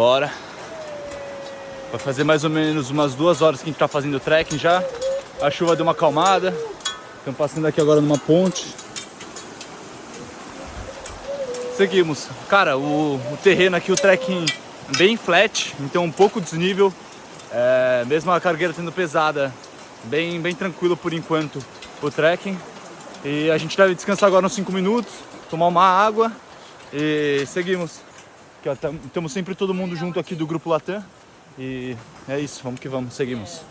Bora. Vai fazer mais ou menos umas 2 horas que a gente tá fazendo trekking já. A chuva deu uma acalmada. Estamos passando aqui agora numa ponte. Seguimos. Cara, o terreno aqui, o trekking bem flat, então um pouco desnível. Mesmo a cargueira sendo pesada, bem tranquilo por enquanto o trekking. E a gente deve descansar agora uns 5 minutos, tomar uma água e seguimos. Estamos sempre todo mundo junto aqui do Grupo Latam. E é isso, vamos que vamos, seguimos.